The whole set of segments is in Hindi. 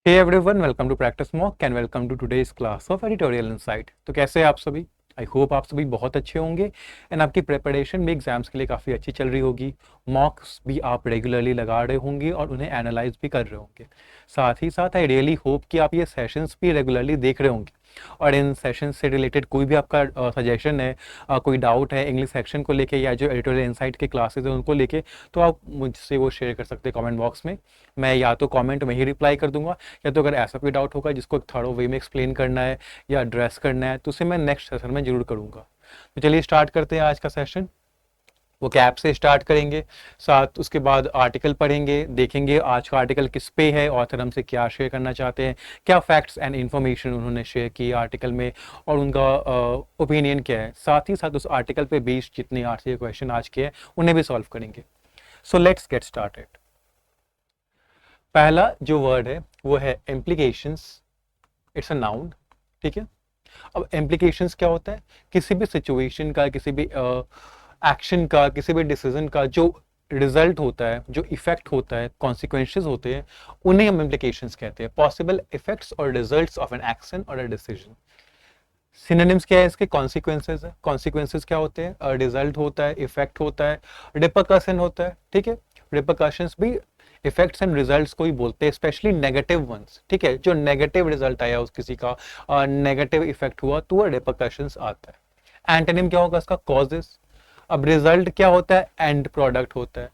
Hey everyone, welcome to Practice Mock and welcome to today's class of Editorial Insight। तो कैसे हैं आप सभी? आई होप आप सभी बहुत अच्छे होंगे एंड आपकी प्रिपरेशन भी एग्जाम्स के लिए काफ़ी अच्छी चल रही होगी। मॉक्स भी आप रेगुलरली लगा रहे होंगे और उन्हें एनालाइज भी कर रहे होंगे। साथ ही साथ आई रियली होप कि आप ये सेशंस भी रेगुलरली देख रहे होंगे और इन सेशन से रिलेटेड कोई भी आपका सजेशन है, कोई डाउट है इंग्लिश सेक्शन को लेके या जो एडिटोरियल इंसाइट के क्लासेस हैं उनको लेके, तो आप मुझसे वो शेयर कर सकते हैं कमेंट बॉक्स में। मैं या तो कमेंट में ही रिप्लाई कर दूंगा, या तो अगर ऐसा कोई डाउट होगा जिसको एक थर्ड वे में एक्सप्लेन करना है या एड्रेस करना है तो उसे मैं नेक्स्ट सेशन में जरूर करूंगा। तो चलिए स्टार्ट करते हैं आज का सेशन। वो कैप से स्टार्ट करेंगे, साथ उसके बाद आर्टिकल पढ़ेंगे, देखेंगे आज का आर्टिकल किस पे है, ऑथर हमसे क्या शेयर करना चाहते हैं, क्या फैक्ट्स एंड इन्फॉर्मेशन उन्होंने शेयर की आर्टिकल में और उनका ओपिनियन क्या है। साथ ही साथ उस आर्टिकल पे बेस्ड जितने आरसीए क्वेश्चन आज के हैं उन्हें भी सॉल्व करेंगे। So let's get started. पहला जो वर्ड है वो है इम्प्लीकेशंस। इट्स अ नाउन, ठीक है। अब इम्प्लीकेशंस क्या होता है? किसी भी सिचुएशन का, किसी भी एक्शन का, किसी भी डिसीजन का जो रिजल्ट होता है, जो इफेक्ट होता है, कॉन्सिक्वेंसेस होते हैं, उन्हें हम इम्प्लीकेशंस कहते हैं। पॉसिबल इफेक्ट्स और रिजल्ट्स ऑफ एन एक्शन और अ डिसीजन। सिनोनिम्स क्या है इसके? कॉन्सिक्वेंसेस है। कॉन्सिक्वेंसेस क्या होते हैं? रिजल्ट होता है, इफेक्ट होता है, रिपरकशन होता है, ठीक है। रिपरकशंस भी इफेक्ट्स एंड रिजल्ट्स को ही बोलते हैं, स्पेशली नेगेटिव वंस, ठीक है। जो नेगेटिव रिजल्ट आया उस किसी का, नेगेटिव इफेक्ट हुआ तो वो रिपरकशंस आता है। एंटोनिम क्या होगा इसका? कॉजेस। अब रिजल्ट क्या होता है? एंड प्रोडक्ट होता है।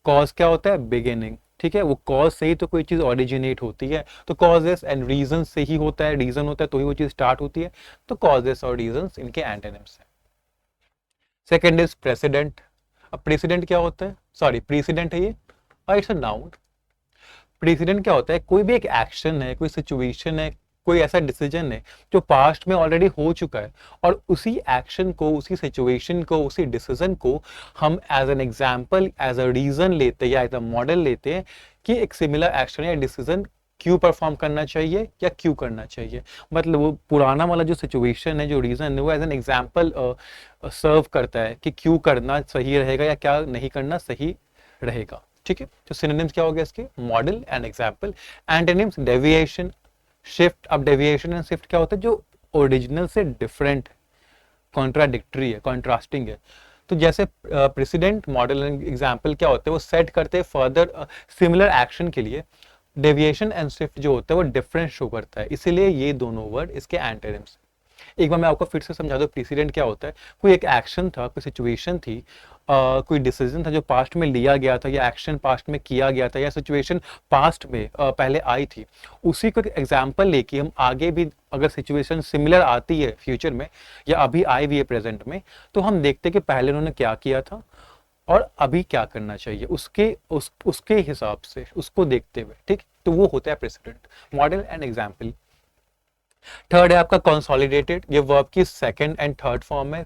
कॉज क्या होता है? बिगिनिंग, ठीक है। वो कॉज से ही तो कोई चीज ओरिजिनेट होती है, तो कॉजेस एंड रीजन से ही होता है, रीजन होता है तो ही वो चीज स्टार्ट होती है। तो कॉजेस और रीजन इनके एंटोनिम्स हैं। Second is president. अब प्रेसिडेंट क्या होता है? सॉरी, प्रेसिडेंट है ये और इट्स अ नाउन। प्रेसिडेंट क्या होता है? कोई भी एक एक्शन है, कोई सिचुएशन है, कोई ऐसा डिसीजन है जो पास्ट में ऑलरेडी हो चुका है और उसी एक्शन को, उसी सिचुएशन को, उसी डिसीजन को हम as an example, as a reason लेते हैं या एज अ मॉडल लेते हैं कि एक सिमिलर एक्शन या डिसीजन क्यों परफॉर्म करना चाहिए या क्यों करना चाहिए। मतलब वो पुराना वाला जो सिचुएशन है, जो रीजन है, वो एज एन एग्जाम्पल सर्व करता है कि क्यों करना सही रहेगा या क्या नहीं करना सही रहेगा, ठीक है। तो सिनोनिम्स क्या हो गया इसके? Model and example. Antonyms deviation, shift. अब डेविएशन एंड शिफ्ट क्या होता है? जो ओरिजिनल से डिफरेंट, कॉन्ट्राडिक्टरी है, कॉन्ट्रास्टिंग है। तो जैसे प्रेसिडेंट, मॉडल एंड एग्जाम्पल क्या होते हैं? वो सेट करते हैं फर्दर सिमिलर एक्शन के लिए। डेविएशन एंड शिफ्ट जो होता है वो डिफरेंस शो करता है, इसीलिए ये दोनों वर्ड इसके एंटोनिम्स। एक बार मैं आपको फिर से समझा दूं प्रेसिडेंट क्या होता है। कोई एक एक्शन था, कोई सिचुएशन थी, कोई डिसीजन था जो पास्ट में लिया गया था या एक्शन पास्ट में किया गया था या सिचुएशन पास्ट में पहले आई थी, उसी को एग्जाम्पल लेके हम आगे भी अगर सिचुएशन सिमिलर आती है फ्यूचर में या अभी आई भी है प्रेजेंट में, तो हम देखते कि पहले उन्होंने क्या किया था और अभी क्या करना चाहिए, उसके हिसाब से उसको देखते हुए, ठीक। तो वो होता है president, model and example. Third है आपका कंसोलिडेटेड। ये वर्ब की सेकंड एंड थर्ड फॉर्म है।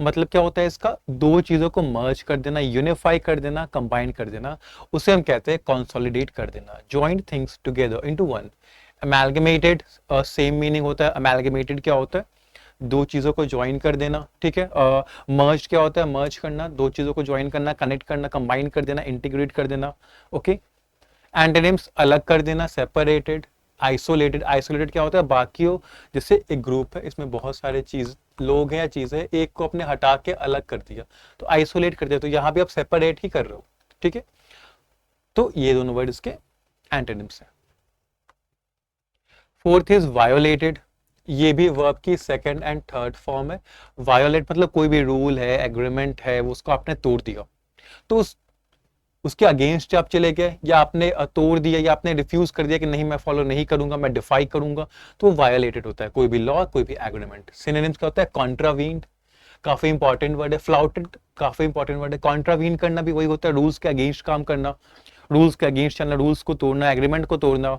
मतलब क्या होता है इसका? दो चीजों को मर्ज कर देना, यूनिफाई कर देना, कंबाइन कर देना, उसे हम कहते हैं कंसोलिडेट कर देना। Joint things together into one. Amalgamated same meaning होता है। अमेलगमेटेड क्या होता है? दो चीजों को ज्वाइन कर देना, ठीक है। मर्ज क्या होता है? मर्ज करना, दो चीजों को ज्वाइन करना, कनेक्ट करना, कंबाइन कर देना, इंटीग्रेट कर देना, ओके। एंटोनिम्स अलग कर देना, सेपरेटेड। आइसोलेटेड, आइसोलेटेड क्या होता है? बाकियों, जैसे एक ग्रुप है, इसमें बहुत सारे चीज, लोग हैं या चीजें, एक को अपने हटा के अलग कर दिया तो आइसोलेट कर दिया, तो यहां भी आप सेपरेट ही कर रहे हो, ठीक है। तो ये दोनों वर्ड इसके एंटोनिम्स हैं। Fourth is violated. ये भी वर्ब की सेकंड एंड थर्ड फॉर्म है। वायोलेट मतलब कोई भी रूल है, एग्रीमेंट है, वो उसको आपने तोड़ दिया, तो उसके अगेंस्ट आप चले गए या आपने तोड़ दिया या आपने रिफ्यूज कर दिया कि नहीं मैं फॉलो नहीं करूंगा, मैं डिफाई करूंगा, तो वो वायोलेटेड होता है, कोई भी लॉ, कोई भी एग्रीमेंट। सिनोनिम्स क्या होता है? कॉन्ट्रावीन्ड, काफी इंपॉर्टेंट वर्ड है। फ्लाउटेड, काफी इंपॉर्टेंट वर्ड है। कॉन्ट्रावीन करना भी वही होता है, रूल्स के अगेंस्ट काम करना, रूल्स के अगेंस्ट चलना, रूल्स को तोड़ना, एग्रीमेंट को तोड़ना।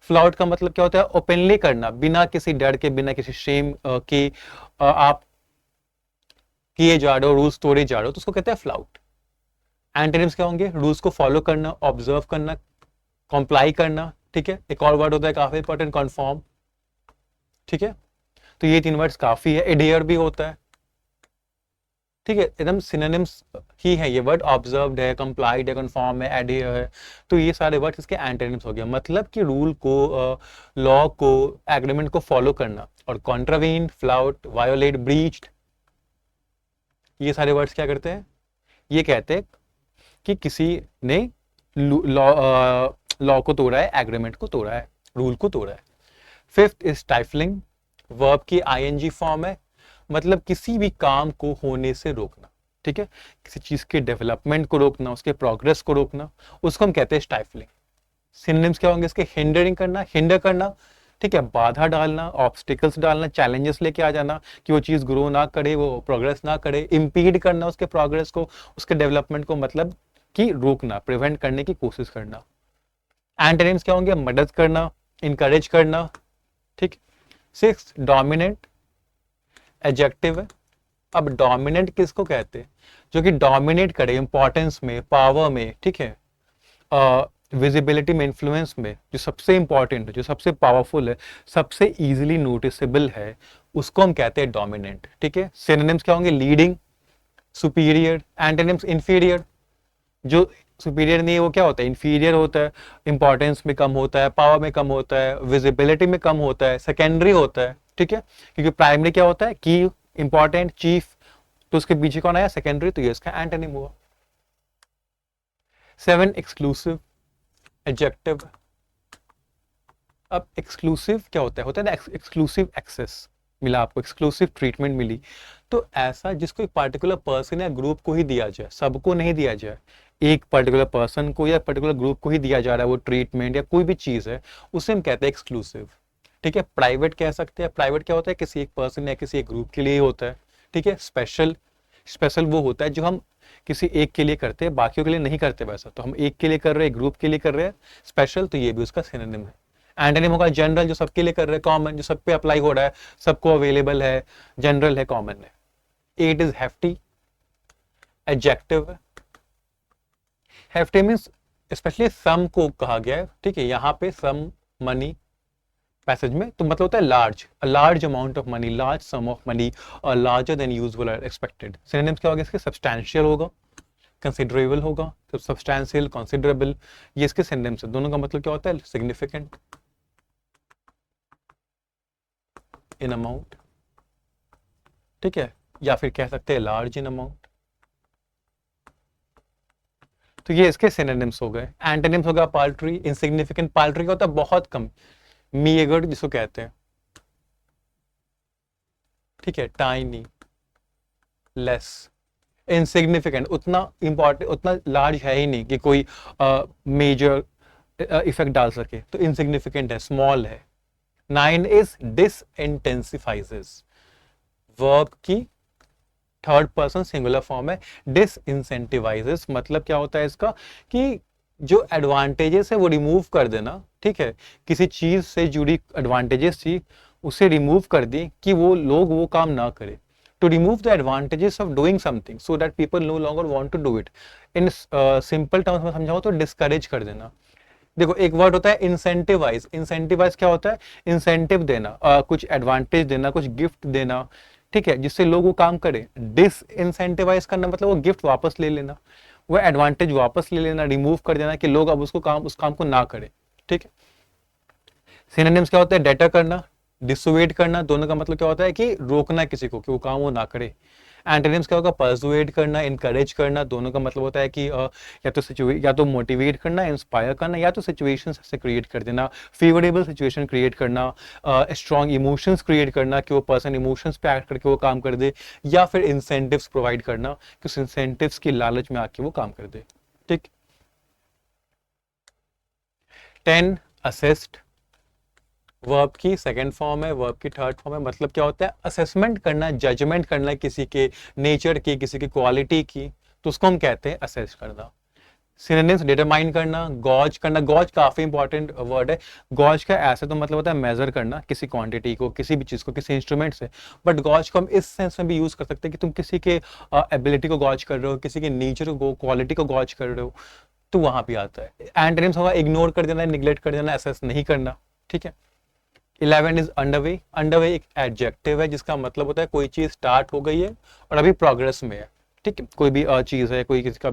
फ्लाउट का मतलब क्या होता है? ओपनली करना, बिना किसी डर के, बिना किसी शेम के आप किए जा रहे हो, रूल्स तोड़े जा रहे हो, तो उसको कहते हैं फ्लाउट। एंटोनिम्स क्या होंगे? रूल्स को फॉलो करना, ऑब्जर्व करना, कॉम्प्लाई करना, ठीक है। एक और वर्ड होता है काफी इंपॉर्टेंट, कॉन्फॉर्म, ठीक है। तो ये तीन वर्ड्स काफी है। एडियर भी होता है, ठीक है, एकदम सिनोनिम्स ही है ये वर्ड, ऑब्जर्व्ड है, कंप्लाइड है, कन्फॉर्म है, एडहियर है, तो ये सारे वर्ड इसके एंटोनिम्स हो गया। मतलब कि रूल को, लॉ को, एग्रीमेंट को फॉलो करना, और कॉन्ट्रावीन, फ्लाउट, वायोलेट, ब्रीच्ड, ये सारे वर्ड्स क्या करते हैं, ये कहते हैं कि किसी ने लॉ को तोड़ा है, एग्रीमेंट को तोड़ा है, रूल को तोड़ा है। फिफ्थ इज स्टाइफलिंग, वर्ब की आईएनजी फॉर्म है, मतलब किसी भी काम को होने से रोकना, ठीक है, किसी चीज के डेवलपमेंट को रोकना, उसके प्रोग्रेस को रोकना, उसको हम कहते हैं स्टाइफलिंग। सिनोनिम्स क्या होंगे इसके, हिंडरिंग करना, हिंडर करना, ठीक है, बाधा डालना, ऑब्स्टिकल्स डालना, चैलेंजेस लेके आ जाना कि वो चीज ग्रो ना करे, वो प्रोग्रेस ना करे, इम्पीड करना उसके प्रोग्रेस को, उसके डेवलपमेंट को, मतलब कि रोकना, प्रिवेंट करने की कोशिश करना। एंटोनिम्स क्या होंगे, मदद करना, इनकरेज करना, ठीक। सिक्स डोमिनेंट, एडजेक्टिव है। अब डोमिनेंट किसको कहते हैं, जो कि डोमिनेट करे इंपॉर्टेंस में, पावर में, ठीक है, विजिबिलिटी में, इन्फ्लुएंस में, जो सबसे इंपॉर्टेंट है, जो सबसे पावरफुल है, सबसे इजीली नोटिसेबल है, उसको हम कहते हैं डोमिनेंट, ठीक है। सिनोनिम्स क्या होंगे, लीडिंग, सुपीरियर, एंटोनिम्स इंफीरियर, जो सुपीरियर नहीं है वो क्या होता है, इंफीरियर होता है, इंपॉर्टेंस में कम होता है, पावर में कम होता है, विजिबिलिटी में कम होता है, सेकेंडरी होता है, ठीक है, क्योंकि प्राइमरी क्या होता है, की, इंपॉर्टेंट, चीफ, तो उसके पीछे कौन आया, सेकेंडरी, तो ये इसका एंटोनिम हुआ। 7 एक्सक्लूसिव, एडजेक्टिव। अब एक्सक्लूसिव क्या होता है ना, एक्सक्लूसिव एक्सेस मिला आपको, एक्सक्लूसिव ट्रीटमेंट मिली, तो ऐसा जिसको एक पर्टिकुलर पर्सन या ग्रुप को ही दिया जाए, सबको नहीं दिया जाए, एक पर्टिकुलर पर्सन को या पर्टिकुलर ग्रुप को ही दिया जा रहा है वो ट्रीटमेंट या कोई भी चीज है, उसे हम कहते हैं एक्सक्लूसिव, ठीक है। प्राइवेट कह सकते हैं, प्राइवेट क्या होता है, किसी एक पर्सन या किसी एक ग्रुप के लिए होता है, ठीक है। स्पेशल, स्पेशल वो होता है जो हम किसी एक के लिए करते हैं, बाकियों के लिए नहीं करते, वैसा तो हम एक के लिए कर रहे हैं, ग्रुप के लिए कर रहे हैं, स्पेशल, तो ये भी उसका सिनोनिम है। एंटोनिम होगा जनरल, जो सबके लिए कर रहे हैं, कॉमन, जो सब पे अप्लाई हो रहा है, सबको अवेलेबल है, जनरल है, कॉमन है। 8 इज हेफ्टी, एडजेक्टिव है। हेफ्टी मीन्स स्पेशली सम को कहा गया है, ठीक है, यहाँ पे सम मनी पैसेज में, तो मतलब होता है large, a large amount of money, large some of money, और लार्जर देन यूजुअल और एक्सपेक्टेड। सिनोनिम्स क्या होगा इसके, सब्सटैंशियल होगा, कंसिडरेबल होगा, तो सब्सटैंशियल, कंसिडरेबल, ये इसके सिनोनिम्स है। दोनों का मतलब क्या होता है, सिग्निफिकेंट इन अमाउंट, ठीक है, या फिर कह सकते हैं लार्ज इन अमाउंट, तो ये इसके सिनोनिम्स हो गए। एंटोनिम्स होगा पाल्ट्री, इनसिग्निफिकेंट, पाल्ट्री का होता है बहुत कम, मीएगर जिसको कहते हैं, ठीक है, टाइनी, लेस, इनसिग्निफिकेंट, उतना इंपॉर्टेंट, उतना लार्ज है ही नहीं कि कोई मेजर इफेक्ट डाल सके, तो इनसिग्निफिकेंट है, स्मॉल है। 9 इज डिसइंटेंसिफाइजेस, वर्ब की थर्ड पर्सन सिंगुलर फॉर्म है, डिसइंसेंटिवाइजेस, मतलब क्या होता है इसका, कि जो एडवांटेजेस है वो रिमूव कर देना, ठीक है, किसी चीज से जुड़ी एडवांटेजेस थी उसे रिमूव कर दी कि वो लोग वो काम ना करें, to remove the advantages of doing something so that people no longer want to do it, in simple terms में समझाओ तो डिस्करेज कर देना। देखो एक वर्ड होता है इंसेंटिवाइज, इंसेंटिवाइज क्या होता है, इंसेंटिव देना, कुछ एडवांटेज देना, कुछ गिफ्ट देना, ठीक है, जिससे लोग वो काम करें। डिस इंसेंटिवाइज करना मतलब वो गिफ्ट वापस ले लेना, वो एडवांटेज वापस ले लेना, रिमूव कर देना कि लोग अब उसको काम, उस काम को ना करें, ठीक है। सिनोनिम्स क्या होता है, डेटर करना, डिसुएड करना, दोनों का मतलब क्या होता है कि रोकना किसी को कि वो काम वो ना करे। एंटोनिम्स क्या होगा, परसुएड करना, इनकरेज करना, दोनों का मतलब होता है कि या तो मोटिवेट करना, इंस्पायर करना, या तो सिचुएशन से क्रिएट कर देना, फेवरेबल सिचुएशन क्रिएट करना, स्ट्रॉन्ग इमोशंस क्रिएट करना कि वो पर्सन इमोशंस पे एक्ट करके वो काम कर दे, या फिर इंसेंटिव्स प्रोवाइड करना कि उस इंसेंटिव्स की लालच में आके वो काम कर दे, ठीक। 10 असिस्ट, वर्ब की सेकंड फॉर्म है, वर्ब की थर्ड फॉर्म है, मतलब क्या होता है, असेसमेंट करना, जजमेंट करना किसी के नेचर की, किसी की क्वालिटी की, तो उसको हम कहते हैं असेस करना। सिनोनिम्स, डिटरमाइन करना, गॉज करना, गॉज काफी इंपॉर्टेंट वर्ड है। गॉज का ऐसे तो मतलब होता है मेजर करना किसी क्वांटिटी को, किसी भी चीज को, किसी इंस्ट्रूमेंट से, बट गॉज को हम इस सेंस में भी यूज कर सकते हैं कि तुम किसी के एबिलिटी को गॉज कर रहे हो, किसी के नेचर को, क्वालिटी को गॉज कर रहे हो, तो वहां भी आता है। एंटोनिम्स होगा इग्नोर कर देना, निग्लेक्ट कर देना, असेस नहीं करना, ठीक है। 11 इज अंडरवे, अंडरवे एक एडजेक्टिव है जिसका मतलब होता है कोई चीज स्टार्ट हो गई है और अभी प्रोग्रेस में है, ठीक है, कोई भी चीज़ है, कोई किसी का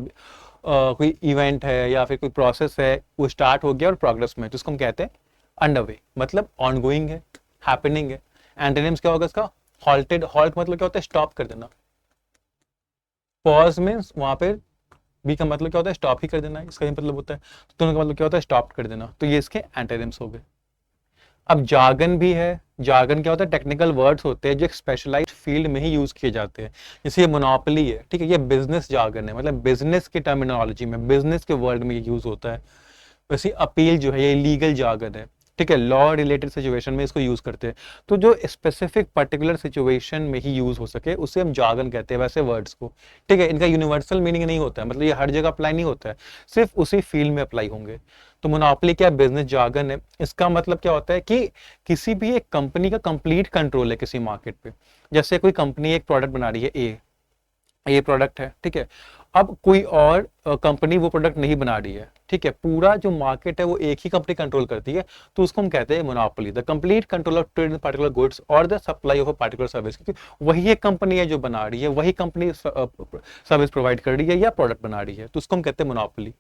कोई इवेंट है या फिर कोई प्रोसेस है, वो स्टार्ट हो गया और प्रोग्रेस में है, तो उसको हम कहते हैं अंडरवे, मतलब ऑनगोइंग है, हैपनिंग है। एंटोनिम्स क्या होगा इसका? हॉल्टेड। हॉल्ट मतलब क्या होता है? स्टॉप कर देना। पॉज मीन्स वहां पे बी का मतलब क्या होता है? स्टॉप ही कर देना, इसका ही मतलब होता है। तो दोनों का मतलब क्या होता है? स्टॉप कर देना। तो ये इसके एंटोनिम्स हो गए। अब जार्गन भी है। जार्गन क्या होता है? टेक्निकल वर्ड्स होते हैं जो एक स्पेशलाइज्ड फील्ड में ही यूज किए जाते हैं। जैसे ये मोनोपोली है, ठीक है, ये बिजनेस जार्गन है, मतलब बिजनेस की टर्मिनोलॉजी में, बिजनेस के वर्ल्ड में ये यूज होता है। वैसे अपील जो है ये लीगल जार्गन है, ठीक है, लॉ रिलेटेड सिचुएशन में इसको यूज करते हैं। तो जो स्पेसिफिक पर्टिकुलर सिचुएशन में ही यूज हो सके उसे हम जार्गन कहते हैं, वैसे वर्ड्स को। ठीक है, इनका यूनिवर्सल मीनिंग नहीं होता है, मतलब ये हर जगह अप्लाई नहीं होता है, सिर्फ उसी फील्ड में अप्लाई होंगे। तो मोनोपोली क्या? बिजनेस जार्गन है। इसका मतलब क्या होता है कि किसी भी एक कंपनी का कंप्लीट कंट्रोल है किसी मार्केट पे। जैसे कोई कंपनी एक प्रोडक्ट बना रही है, ये प्रोडक्ट है, ठीक है, अब कोई और कंपनी वो प्रोडक्ट नहीं बना रही है, ठीक है, पूरा जो मार्केट है वो एक ही कंपनी कंट्रोल करती है, तो उसको हम कहते हैं monopoly, the complete control of trade in particular goods or the supply of a particular service. क्योंकि वही एक कंपनी है जो बना रही है, वही कंपनी सर्विस प्रोवाइड कर रही है या प्रोडक्ट बना रही है, तो उसको हम कहते हैं मोनोपोली।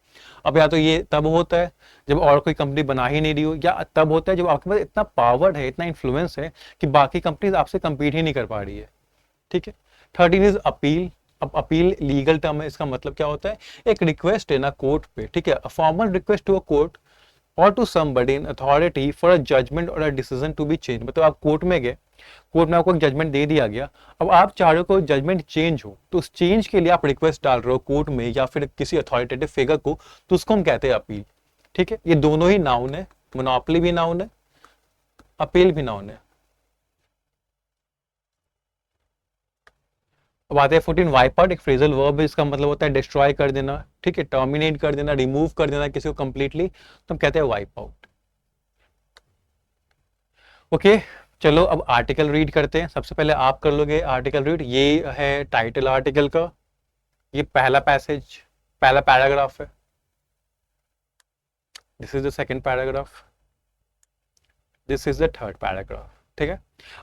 अब या तो ये तब होता है जब और कोई कंपनी बना ही नहीं रही हो, या तब होता है जब आपके पास इतना पावर है, इतना इन्फ्लुएंस है कि बाकी कंपनीज आपसे कंपीट ही नहीं कर पा रही है, ठीक है। 13 इज अपील। अब अपील लीगल टर्म है, इसका मतलब क्या होता है? एक रिक्वेस्ट है ना कोर्ट पे, ठीक है, formal request to a court or to somebody in authority for a judgement or a decision to be change. मतलब आप कोर्ट में गए, कोर्ट में आपको एक जजमेंट दे दिया गया, अब आप चाह रहे हो कोई जजमेंट चेंज हो, तो उस चेंज के लिए आप रिक्वेस्ट डाल रहे हो कोर्ट में या फिर किसी अथॉरिटेटिव फिगर को, तो उसको हम कहते हैं अपील, ठीक है। ये दोनों ही नाउन है, मोनोपोली भी नाउन है, अपील भी नाउन है। अब आते हैं 14 वाइप आउट, एक फ्रेजल वर्ब है, इसका मतलब होता है डिस्ट्रॉय कर देना, ठीक है, टर्मिनेट कर देना, रिमूव कर देना किसी को कंप्लीटली, तो हम कहते हैं वाइप आउट। ओके, चलो अब आर्टिकल रीड करते हैं। सबसे पहले आप कर लोगे आर्टिकल रीड। ये है टाइटल आर्टिकल का, ये पहला पैसेज, पहला पैराग्राफ है, this is the second paragraph, this is the third paragraph, ठीक है।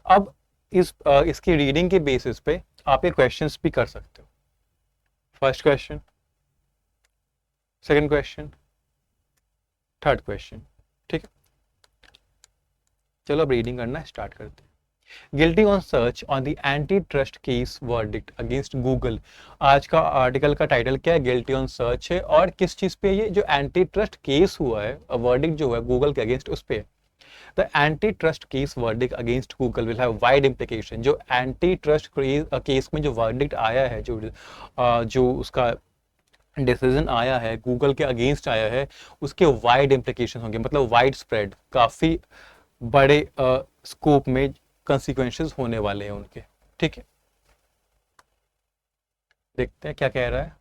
अब इसकी रीडिंग के बेसिस पे आप ये क्वेश्चंस भी कर सकते हो। First question, second question, third question, ठीक है। चलो अब रीडिंग करना स्टार्ट करते हैं। Guilty on search on the anti trust case verdict against Google. आज का आर्टिकल का टाइटल क्या है? गिल्टी ऑन सर्च है, और किस चीज पे? ये जो एंटी ट्रस्ट केस हुआ है, वर्डिक्ट जो है गूगल के अगेंस्ट, उस पे। The anti trust case verdict against Google will have wide implication. जो एंटी ट्रस्ट केस में जो वर्डिक्ट आया है, जो उसका डिसीजन आया है, गूगल के अगेंस्ट आया है, उसके वाइड इम्प्लीकेशन होंगे, मतलब वाइड स्प्रेड, काफी बड़े स्कोप में कंसिक्वेंसेस होने वाले हैं उनके, ठीक है। देखते हैं क्या कह रहा है।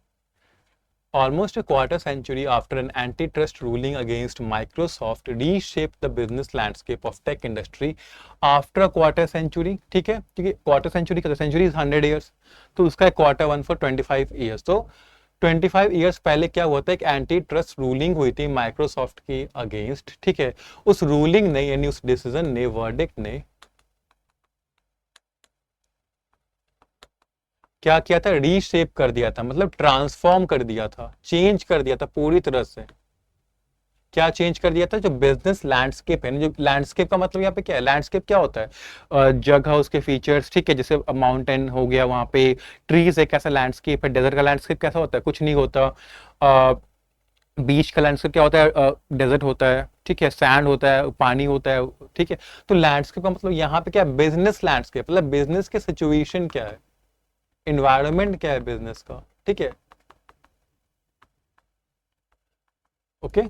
Almost a quarter century after an antitrust ruling against Microsoft reshaped the business landscape of tech industry. After a quarter century, ठीक है, क्योंकि quarter century का century is 100 years, तो उसका quarter one for 25 years। तो 25 ईयर्स पहले क्या हुआ था? एक एंटी ट्रस्ट रूलिंग हुई थी माइक्रोसॉफ्ट के अगेंस्ट, ठीक है। उस रूलिंग ने, यानी उस डिसीजन ने, वर्डिक्ट ने क्या किया था? रीशेप कर दिया था, मतलब ट्रांसफॉर्म कर दिया था, चेंज कर दिया था पूरी तरह से। क्या चेंज कर दिया था? जो बिजनेस लैंडस्केप है, जो लैंडस्केप का मतलब यहाँ पे क्या है? लैंडस्केप क्या होता है? जगह, उसके फीचर्स, ठीक है, जैसे माउंटेन हो गया, वहां पे ट्रीज एक ऐसा लैंडस्केप है। डेजर्ट का लैंडस्केप कैसा होता है? कुछ नहीं होता। बीच का लैंडस्केप क्या होता है? डेजर्ट होता है, ठीक है, सैंड होता है, पानी होता है, ठीक है। तो लैंडस्केप का मतलब यहाँ पे क्या है? बिजनेस लैंडस्केप, मतलब बिजनेस के सिचुएशन क्या है, इन्वायरमेंट क्या है बिजनेस का, ठीक है, ओके।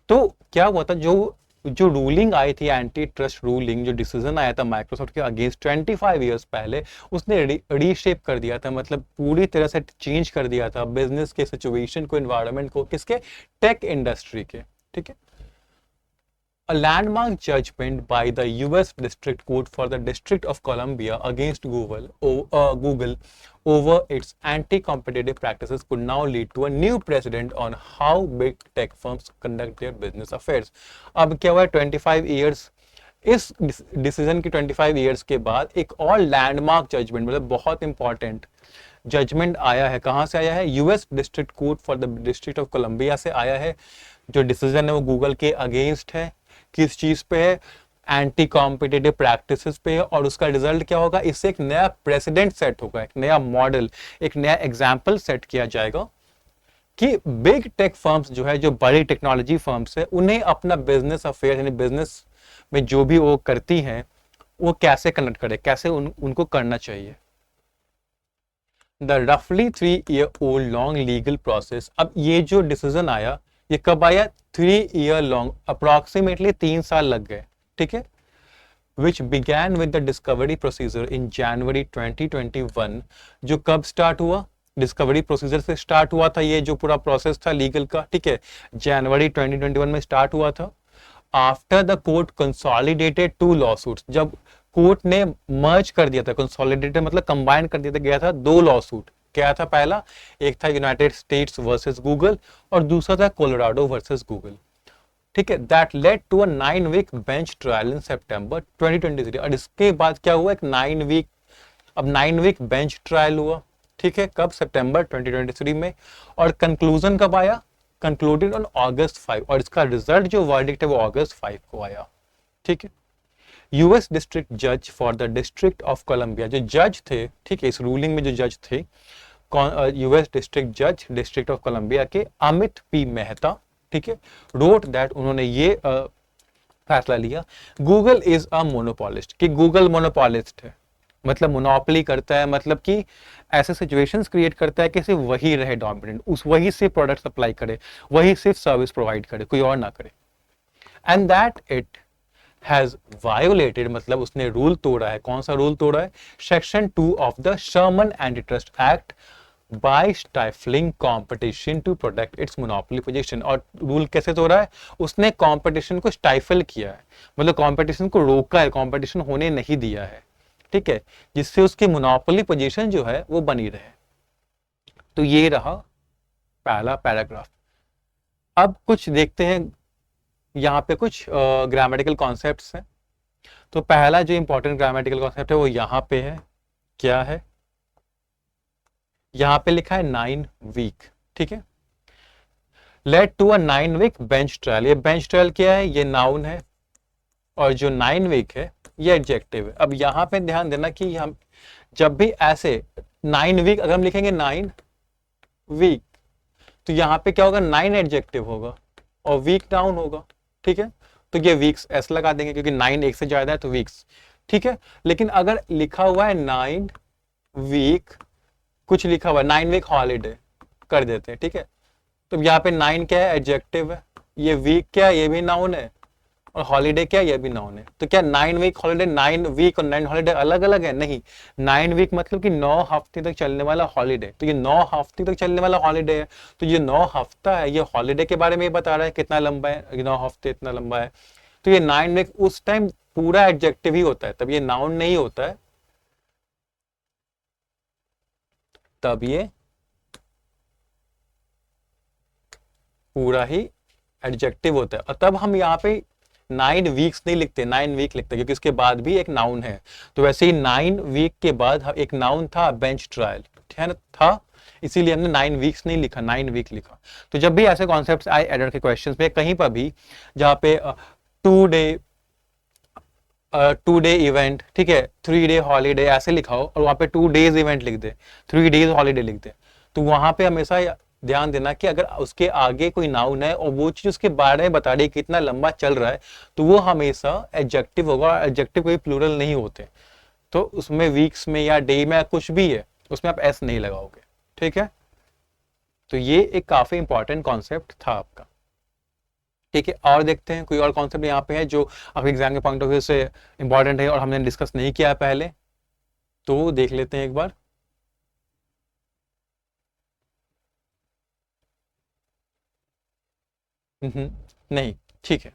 तो क्या हुआ था? जो जो रूलिंग आई थी, एंटी ट्रस्ट रूलिंग, जो डिसीजन आया था माइक्रोसॉफ्ट के अगेंस्ट 25 ईयर्स पहले, उसने रीशेप कर दिया था, मतलब पूरी तरह से चेंज कर दिया था बिजनेस के सिचुएशन को, इन्वायरमेंट को, किसके? टेक इंडस्ट्री के, ठीक है। A landmark judgment by the U.S. District Court for the District of Columbia against Google over its anti-competitive practices could now lead to a new precedent on how big tech firms conduct their business affairs. अब क्या हुआ? 25 years, इस डिसीजन की 25 ईयर्स के बाद एक और लैंडमार्क जजमेंट, मतलब बहुत इंपॉर्टेंट जजमेंट आया है, कहाँ से आया है, US district court for the district of Columbia से आया है। जो डिसीजन है वो गूगल के अगेंस्ट है, किस चीज पे है, एंटी कॉम्पिटिटिव प्रैक्टिसेस पे है, और उसका रिजल्ट क्या होगा, इससे एक नया प्रेसिडेंट सेट होगा, एक नया मॉडल, एक नया एग्जाम्पल सेट किया जाएगा कि बिग टेक फर्म्स जो है, जो बड़ी टेक्नोलॉजी फर्म्स है, उन्हें अपना बिजनेस अफेयर यानी बिजनेस में जो भी वो करती हैं वो कैसे कंडक्ट करे, कैसे उनको करना चाहिए। द रफली 3 year old long legal process, अब ये जो डिसीजन आया ये कब आया, 3 year लॉन्ग, अप्रोक्सीमेटली 3 साल लग गए, ठीक है, which began with the discovery procedure in January 2021, जो कब स्टार्ट हुआ, डिस्कवरी प्रोसीजर से स्टार्ट हुआ था, ये जो पूरा प्रोसेस था लीगल का, ठीक है, जनवरी 2021 में स्टार्ट हुआ था। After the court consolidated 2 lawsuits, जब कोर्ट ने मर्ज कर दिया था, कंसोलिडेटेड मतलब कंबाइन कर दिया था, गया था 2 लॉसूट, क्या था, पहला एक था यूनाइटेड स्टेट्स वर्सेस गूगल और दूसरा था कोलोराडो वर्सेस गूगल, ठीक है, that led to a 9 week bench trial in September 2023। और इसके बाद क्या हुआ, एक 9 week, अब 9 week बेंच ट्रायल हुआ, ठीक है, कब, सितंबर 2023 में, और कंक्लूजन कब आया, कंक्लूडेड ऑन August 5, और इसका रिजल्ट जो वर्डिक्ट है वो August 5 को आया, ठीक है। यूएस डिस्ट्रिक्ट जज for the district of Columbia, जो जज थे, ठीक है, इस रूलिंग में जो जज थे, यूएस डिस्ट्रिक्ट जज डिस्ट्रिक्ट ऑफ कोलंबिया के अमित पी मेहता, ठीक है, रोट दैट, उन्होंने ये फैसला लिया, गूगल इज अ मोनोपोलिस्ट, कि गूगल मोनोपोलिस्ट है, मतलब मोनोपोली करता है, मतलब कि ऐसे सिचुएशंस क्रिएट करता है कि सिर्फ वही रहे डोमिनेंट, उस वही से प्रोडक्ट सप्लाई करे, वही सिर्फ सर्विस प्रोवाइड करे, कोई और ना करे, and that it has violated, मतलब उसने रूल तोड़ा है, कौन सा रूल तोड़ा है, section 2 of the Sherman antitrust act by stifling competition to protect its monopoly position. और रूल कैसे तोड़ा है, उसने कंपटीशन को स्टाइफल किया है, मतलब कंपटीशन को रोका है, कंपटीशन होने नहीं दिया है, ठीक है, जिससे उसकी मोनोपोली पोजीशन जो है वो बनी रहे। तो ये रहा पहला पैराग्राफ। अब कुछ देखते हैं, यहाँ पे कुछ ग्रामेटिकल कॉन्सेप्ट्स हैं। तो पहला जो इंपॉर्टेंट ग्रामेटिकल कॉन्सेप्ट है वो यहाँ पे है, क्या है, यहाँ पे लिखा है 9 week, ठीक है, led to a 9 week bench trial. ये बेंच ट्रायल क्या है, ये नाउन है, और जो 9 week है ये एडजेक्टिव है। अब यहाँ पे ध्यान देना कि हम जब भी ऐसे 9 week अगर हम लिखेंगे 9 week, तो यहाँ पे क्या होगा, 9 एडजेक्टिव होगा और वीक नाउन होगा, ठीक है, तो ये वीक्स ऐसे लगा देंगे क्योंकि 9 एक से ज्यादा है तो वीक्स, ठीक है। लेकिन अगर लिखा हुआ है 9 week, कुछ लिखा हुआ है 9 week हॉलीडे कर देते हैं, ठीक है, तो यहाँ पे 9 क्या है, एडजेक्टिव है, ये वीक क्या है, ये भी नाउन है, और हॉलीडे क्या है, ये भी नाउन है। तो क्या 9 week हॉलीडे, 9 week और 9 हॉलीडे अलग अलग है, नहीं, 9 week मतलब कि 9 हफ्ते तक चलने वाला हॉलीडे, तो ये 9 हफ्ते तक चलने वाला हॉलीडे है, तो ये 9 हफ्ता है, ये हॉलीडे के बारे में बता रहा है कितना लंबा है, 9 हफ्ते इतना लंबा है। तो ये 9 week उस टाइम पूरा एडजेक्टिव ही होता है, तब ये नाउन नहीं होता है, तब ये पूरा ही एडजेक्टिव होता है। और तब हम यहाँ पे 9 weeks नहीं लिखते, 9 week लिखते क्योंकि इसके बाद भी एक नाउन है। तो वैसे ही 9 week के बाद एक नाउन था बेंच ट्रायल, ठीक है ना, था, इसीलिए हमने 9 weeks नहीं लिखा, 9 week लिखा। तो जब भी ऐसे कॉन्सेप्ट्स आए एडर के क्वेश्चंस में कहीं पर भी जहाँ पे 2 day इवेंट, ठीक है, 3 day हॉलीडे ऐसे लिखा हो और वहाँ पे 2 days इवेंट लिख दे, 3 days हॉलीडे लिख दे, तो वहां पे हमेशा ध्यान देना कि अगर उसके आगे कोई नाउन है और वो चीज उसके बारे में बता रही है कितना लंबा चल रहा है, तो वो हमेशा एडजेक्टिव होगा। एडजेक्टिव कोई प्लूरल नहीं होते, तो उसमें वीक्स में या डे में कुछ भी है उसमें आप एस नहीं लगाओगे, ठीक है। तो ये एक काफी इंपॉर्टेंट कॉन्सेप्ट था आपका, ठीक है। और देखते हैं कोई और कॉन्सेप्ट यहाँ पे है जो आपके एग्जाम के पॉइंट ऑफ व्यू से इंपॉर्टेंट है और हमने डिस्कस नहीं किया है पहले, तो देख लेते हैं एक बार। नहीं, ठीक है,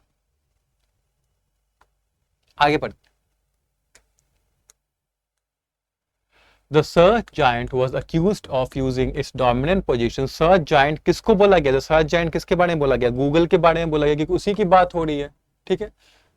आगे बढ़ते। The search giant was accused of using its dominant position। Search giant किसको बोला गया, सर्च जायंट किसके बारे में बोला गया, गूगल के बारे में बोला गया, क्योंकि उसी की बात हो रही है, ठीक है,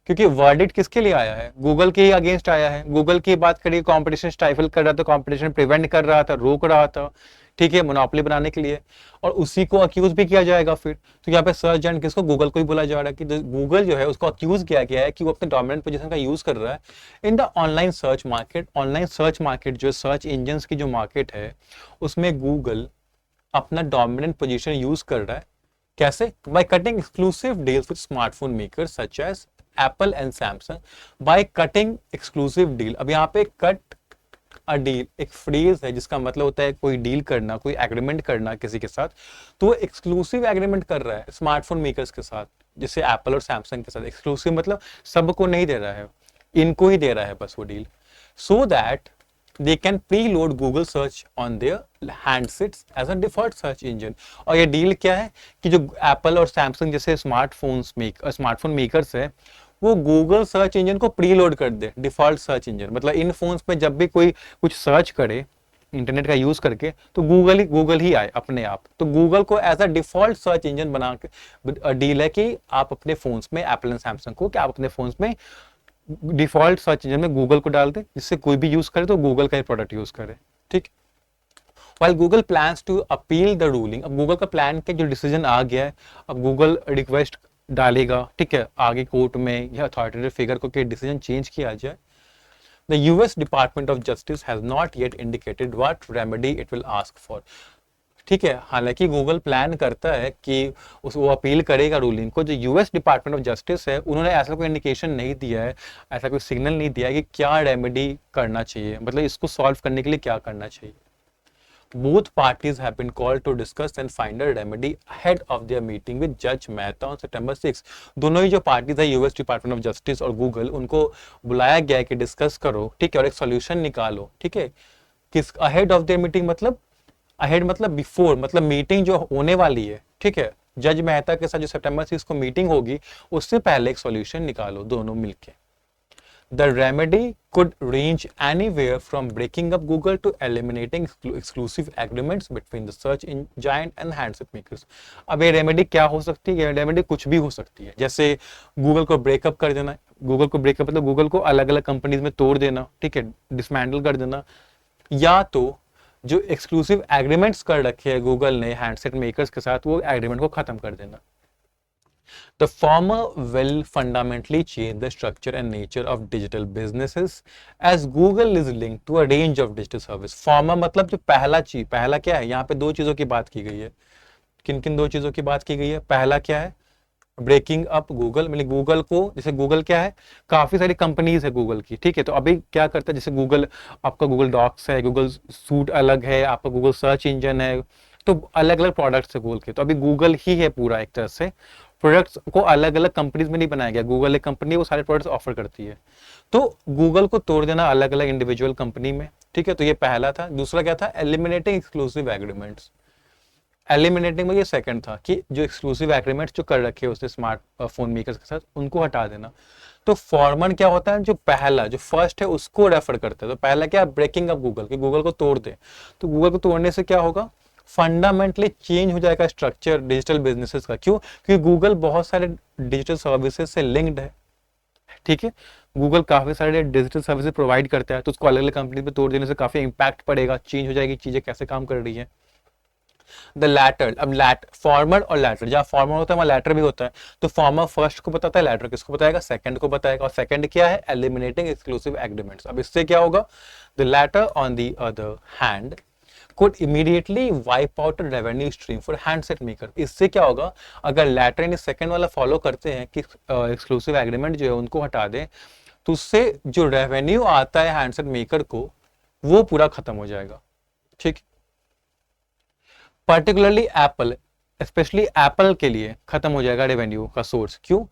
क्योंकि वर्डिक्ट किसके लिए आया है, गूगल के ही अगेंस्ट आया है। गूगल की बात करिए, कंपटीशन स्टाइफल कर रहा था, कंपटीशन प्रिवेंट कर रहा था, रोक रहा था, ठीक है, मोनोपोली बनाने के लिए, और उसी को अक्यूज भी किया जाएगा फिर। तो यहाँ पे सर्च जायंट किसको, गूगल को ही बोला जा रहा है कि गूगल जो है उसको अक्यूज किया गया है कि वो अपने डोमिनेंट पोजीशन का यूज कर रहा है in the online search market. Online search market जो सर्च इंजन की जो मार्केट है उसमें गूगल अपना डोमिनेंट पोजीशन यूज कर रहा है। कैसे? By cutting exclusive deals with smartphone makers such as Apple and Samsung. By cutting exclusive deal, अब यहाँ पे कट अ डील एक फ्रेज है जिसका मतलब होता है कोई डील करना, कोई एग्रीमेंट करना किसी के साथ। तो वो एक्सक्लूसिव एग्रीमेंट कर रहा है स्मार्टफोन मेकर्स के साथ, जैसे एप्पल और सैमसंग के साथ। एक्सक्लूसिव मतलब सबको नहीं दे रहा है, इनको ही दे रहा है बस वो deal, so that they can preload Google search on their handsets as a default search engine। और ये डील क्या है कि जो एप्पल और सैमसंग जैसे स्मार्टफोन मेकर्स है वो गूगल सर्च इंजन को प्रीलोड कर दे, डिफॉल्ट सर्च इंजन। मतलब इन फोन्स में जब भी कोई कुछ सर्च करे इंटरनेट का यूज करके तो गूगल ही आए अपने आप। तो गूगल को as a default search engine बना के डील है कि आप अपने फोन्स में, एप्पल एंड सैमसंग को, कि आप अपने फोन्स में डिफॉल्ट सर्च इंजन में गूगल को डाल दे, जिससे कोई भी यूज करे तो गूगल का ही प्रोडक्ट यूज करे, ठीक। While Google plans to appeal the ruling, अब गूगल का प्लान के जो डिसीजन आ गया है, अब गूगल रिक्वेस्ट डालेगा, ठीक है, आगे कोर्ट में या अथॉरिटेटिव फिगर को कि डिसीजन चेंज किया जाए। The US Department of Justice has not yet indicated what remedy it will ask for। ठीक है, हालांकि गूगल प्लान करता है कि वो अपील करेगा रूलिंग को। जो यूएस डिपार्टमेंट ऑफ जस्टिस है उन्होंने ऐसा कोई इंडिकेशन नहीं दिया है, ऐसा कोई सिग्नल नहीं दिया है कि क्या रेमेडी करना चाहिए, मतलब इसको सॉल्व करने के लिए क्या करना चाहिए। Both parties have been called to discuss and find a remedy ahead of their meeting with Judge Mehta on September 6। दोनों ही जो पार्टीज है, यूएस डिपार्टमेंट ऑफ जस्टिस और गूगल, उनको बुलाया गया है कि डिस्कस करो, ठीक है, और एक सॉल्यूशन निकालो, ठीक है। किस अहेड ऑफ देयर मीटिंग, मतलब अहेड मतलब बिफोर, मतलब मीटिंग जो होने वाली है, ठीक है, जज मेहता के साथ जो सितंबर 6 को मीटिंग होगी उससे पहले एक सॉल्यूशन निकालो दोनों मिलके। The remedy could range anywhere from breaking up Google to eliminating exclusive agreements between the search giant and handset makers। अब ये रेमेडी क्या हो सकती है? रेमेडी कुछ भी हो सकती है, जैसे गूगल को ब्रेकअप कर देना। गूगल को ब्रेकअप मतलब गूगल को अलग अलग कंपनीज में तोड़ देना, ठीक है, डिसमेंटल कर देना, या तो जो एक्सक्लूसिव एग्रीमेंट्स कर रखे हैं गूगल ने हैंडसेट मेकर्स के साथ, वो एग्रीमेंट को खत्म कर देना। The former will fundamentally change the structure and nature of digital businesses as Google is linked to a range of digital service। Former मतलब जो पहला क्या है, यहाँ पे दो चीजों की बात की गई है। किन किन दो चीजों की बात की गई है? पहला क्या है? ब्रेकिंग अप गूगल, मतलब गूगल को, जैसे गूगल क्या है, काफी सारी कंपनीज है गूगल की, ठीक है, तो अभी क्या करता है, जैसे गूगल, आपका गूगल डॉक्स है, गूगल सूट अलग है, आपका गूगल सर्च इंजन है, तो अलग अलग प्रोडक्ट्स है गूगल के। तो अभी गूगल ही है पूरा, एक तरह से प्रोडक्ट्स को अलग अलग कंपनीज में नहीं बनाया गया, गूगल एक कंपनी वो सारे प्रोडक्ट्स ऑफर करती है। तो गूगल को तोड़ देना अलग अलग इंडिविजुअल कंपनी में, ठीक है, तो ये पहला था। दूसरा क्या था? Eliminating exclusive agreements. एलिमिनेटिंग में ये सेकंड था कि जो एक्सक्लूसिव एग्रीमेंट्स जो कर रखे उसने स्मार्ट फोन मेकर्स के साथ, उनको हटा देना। तो फॉर्मर क्या होता है? जो पहला, जो फर्स्ट है उसको रेफर करता है। तो पहला क्या? ब्रेकिंग अप गूगल, कि गूगल को तोड़ दे। तो गूगल को तोड़ने से क्या होगा? फंडामेंटली चेंज हो जाएगा स्ट्रक्चर डिजिटल बिजनेसेस का। क्यों? क्योंकि गूगल बहुत सारे डिजिटल सर्विसेज से लिंक्ड है, ठीक है, गूगल काफी सारे डिजिटल सर्विसेज प्रोवाइड करता है, तो उसको अलग अलग कंपनी पे तोड़ देने से काफी इंपैक्ट पड़ेगा, चेंज हो जाएगी चीजें कैसे काम कर रही है। द लैटर, अब फॉर्मर और लैटर, जहां फॉर्मर होता है वहां लैटर भी होता है। तो फॉर्मर फर्स्ट को बताता है, लैटर किसको बताएगा? सेकंड को बताएगा। और सेकंड क्या है? Eliminating exclusive agreements. अब इससे क्या होगा? The latter on the other hand could immediately wipe out a revenue stream for handset maker। इससे क्या होगा? अगर लैटर यानी सेकंड वाला फॉलो करते हैं कि एक्सक्लूसिव एग्रीमेंट जो है उनको हटा दें, तो उससे जो रेवेन्यू आता है हैंडसेट मेकर को, वो पूरा खत्म हो जाएगा, ठीक। पर्टिकुलरली एप्पल, स्पेशली एप्पल के लिए खत्म हो जाएगा रेवेन्यू का सोर्स। क्यों?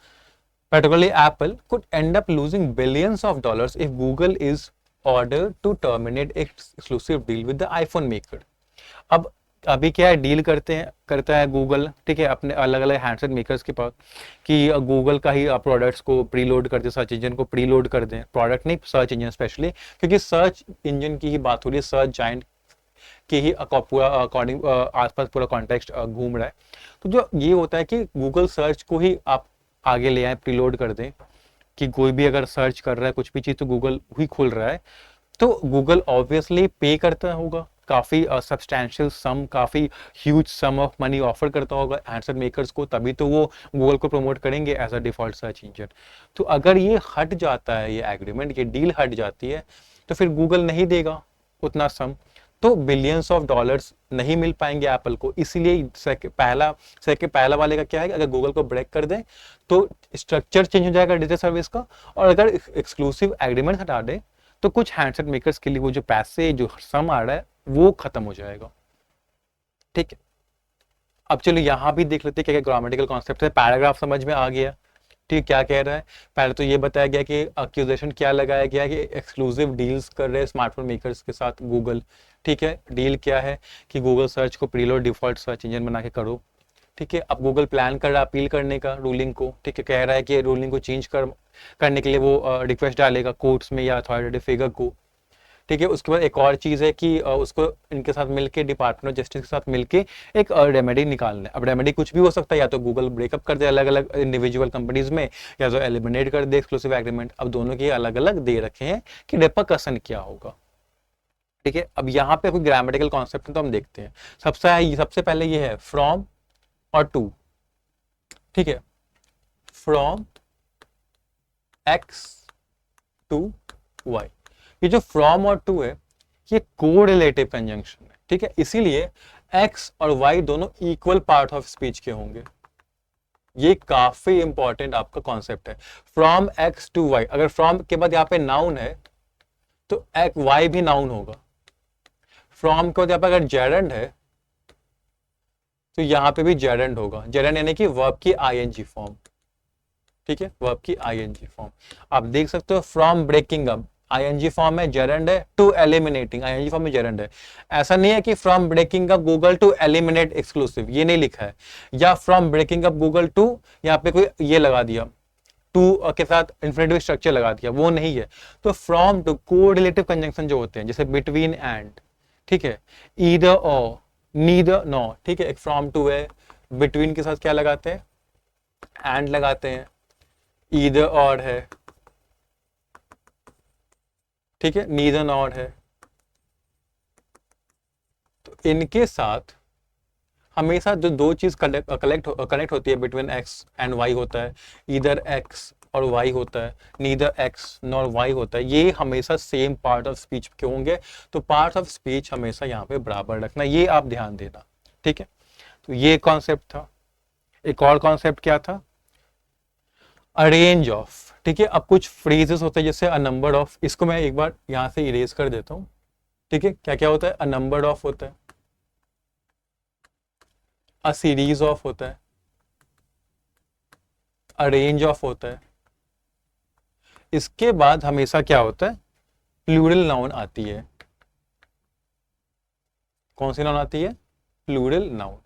Particularly Apple could end up losing billions of dollars if Google is ordered to terminate exclusive deal with the iPhone maker। अब अभी क्या है, डील करता है गूगल, ठीक है, अपने अलग अलग हैंडसेट मेकर्स के पास, कि गूगल का ही प्रोडक्ट्स को प्रीलोड कर दे, सर्च इंजन को प्रीलोड कर दें, प्रोडक्ट नहीं, सर्च इंजन स्पेशली, क्योंकि सर्च इंजन की ही बात हो रही है, सर्च जायंट के ही पूरा अकॉर्डिंग आसपास पूरा कॉन्टेक्स्ट घूम रहा है। तो जो ये होता है कि गूगल सर्च को ही आप आगे ले आए, प्रीलोड कर दें, कि कोई भी अगर सर्च कर रहा है कुछ भी चीज़ तो गूगल ही खोल रहा है, तो गूगल ऑब्वियसली पे करता होगा काफ़ी सब्सटैंशियल सम, काफ़ी huge sum of money offer करता होगा आंसर मेकर्स को, तभी तो वो गूगल को प्रमोट करेंगे as a default search engine. तो अगर ये हट जाता है, ये एग्रीमेंट, ये डील हट जाती है, तो फिर गूगल नहीं देगा उतना सम, तो बिलियंस ऑफ डॉलर्स नहीं मिल पाएंगे एप्पल को। इसीलिए पहला वाले का क्या है कि अगर गूगल को ब्रेक कर दें तो स्ट्रक्चर चेंज हो जाएगा डिजिटल सर्विस का, और अगर एक्सक्लूसिव एग्रीमेंट हटा दे तो कुछ हैंडसेट मेकर्स के लिए वो जो पैसे जो सम आ रहा है वो खत्म हो जाएगा। ठीक है, अब चलो यहां भी देख लेते हैं क्या क्या ग्रामेटिकल कॉन्सेप्ट है। पैराग्राफ समझ में आ गया, ठीक, क्या कह रहा है। पहले तो ये बताया गया कि अक्यूजेशन क्या लगाया गया कि एक्सक्लूसिव डील्स कर रहे हैं स्मार्टफोन मेकर्स के साथ गूगल। ठीक है, डील क्या है कि गूगल सर्च को प्रीलोड डिफॉल्ट सर्च इंजन बना के करो। ठीक है, अब गूगल प्लान कर रहा है अपील करने का रूलिंग को। ठीक है, कह रहा है कि रूलिंग को चेंज करने के लिए वो रिक्वेस्ट डालेगा कोर्ट्स में या अथॉरिटेटिव फिगर को। ठीक है, उसके बाद एक और चीज़ है कि उसको इनके साथ मिलके डिपार्टमेंट ऑफ जस्टिस के साथ मिलके एक रेमेडी निकालना है। अब रेमेडी कुछ भी हो सकता है, या तो गूगल ब्रेकअप कर दे अलग अलग इंडिविजुअल कंपनीज में, या तो एलिमिनेट कर दे एक्सक्लूसिव एग्रीमेंट। अब दोनों के अलग अलग दे रखे हैं कि रेपरकशन क्या होगा। ठीक है, अब यहाँ पे कोई ग्रामेटिकल कॉन्सेप्ट है तो हम देखते हैं। सबसे पहले ये है फ्रॉम और टू। ठीक है, फ्रॉम एक्स टू वाई, ये जो फ्रॉम और टू है ये कोरिलेटिव कंजंक्शन है। ठीक है, इसीलिए एक्स और वाई दोनों इक्वल पार्ट ऑफ स्पीच के होंगे। ये काफी इंपॉर्टेंट आपका कॉन्सेप्ट है। फ्रॉम एक्स टू वाई, अगर फ्रॉम के बाद यहाँ पे नाउन है तो वाई भी नाउन होगा। फ्रॉम के बाद यहाँ पे अगर जेरेंड है तो यहाँ पे भी जेरेंड होगा। जेरेंड यानी कि वर्ब की आईएनजी फॉर्म। ठीक है, वर्ब की आईएनजी फॉर्म आप देख सकते हो। From breaking up ING form में जेरेंड है, टू एलिमिनेटिंग आईएनजी फॉर्म में जेरेंड है। ऐसा नहीं है कि from breaking up Google to eliminate exclusive, ये नहीं लिखा है। या from breaking up Google to, यहाँ पे कोई ये लगा दिया टू के साथ इन्फिनेटिव स्ट्रक्चर लगा दिया, वो नहीं है। तो फ्रॉम टू कोरिलेटिव कंजंक्शन जो होते हैं जैसे बिटवीन एंड, ठीक है, ईदर और, नीदर नो। ठीक है, एक फ्रॉम टू है, बिटवीन के साथ क्या लगाते हैं, एंड लगाते हैं, ईदर और है, ठीक है, नीदर नॉर है। तो इनके साथ हमेशा जो दो चीज कनेक्ट होती है बिटवीन एक्स एंड वाई होता है, इधर एक्स और वाई होता है, नीदर एक्स नॉर वाई होता है, ये हमेशा सेम पार्ट ऑफ स्पीच के होंगे। तो पार्ट ऑफ स्पीच हमेशा यहाँ पे बराबर रखना, ये आप ध्यान देना। ठीक है, तो ये कॉन्सेप्ट था। एक और कॉन्सेप्ट क्या था, अरेंज ऑफ। ठीक है, अब कुछ फ्रेजेस होते हैं जैसे अ नंबर ऑफ, इसको मैं एक बार यहां से इरेज कर देता हूं। ठीक है, क्या क्या होता है, अ नंबर ऑफ होता है, अ सीरीज ऑफ होता है, अ रेंज ऑफ होता है। इसके बाद हमेशा क्या होता है, प्लूरल नाउन आती है। कौन सी नाउन आती है, प्लूरल नाउन।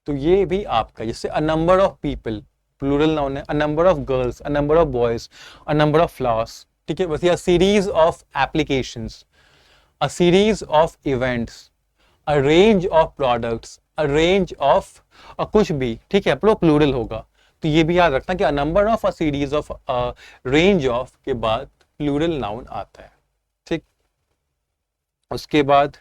तो ये भी आपका जैसे a number of people plural noun है, a number of girls, a number of boys, a number of flowers. ठीक है, बस ये series of applications, a series of events, a range of products, a range of कुछ भी। ठीक है, प्लूरल होगा। तो ये भी याद रखना कि अ number of, a series of, a range of के बाद प्लूरल नाउन आता है। ठीक, उसके बाद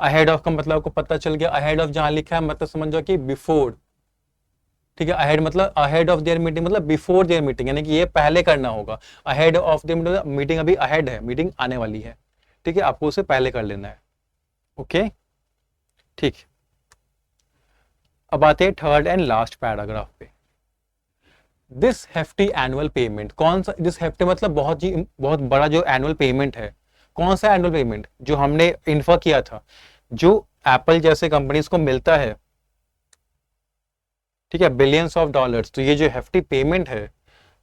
अहेड ऑफ का मतलब आपको पता चल गया। अहेड ऑफ जहां लिखा है मतलब समझ जाओ कि बिफोर। ठीक है, अहेड मतलब अहेड ऑफ देयर मीटिंग मतलब बिफोर देयर मीटिंग, यानी कि ये पहले करना होगा। Ahead of their meeting, meeting अभी अहेड है, मीटिंग आने वाली है। ठीक है, आपको उसे पहले कर लेना है। ओके, ठीक। अब आते हैं थर्ड एंड लास्ट पैराग्राफ पे। दिस हेफ्टी एनुअल पेमेंट, कौन सा दिस हेफ्टी मतलब बहुत बड़ा जो एनुअल पेमेंट है। कौन सा एनुअल पेमेंट, जो हमने इन्फर किया था, जो एप्पल जैसे कंपनीज को मिलता है। ठीक है, बिलियंस ऑफ डॉलर्स। तो ये जो हेफ्टी पेमेंट है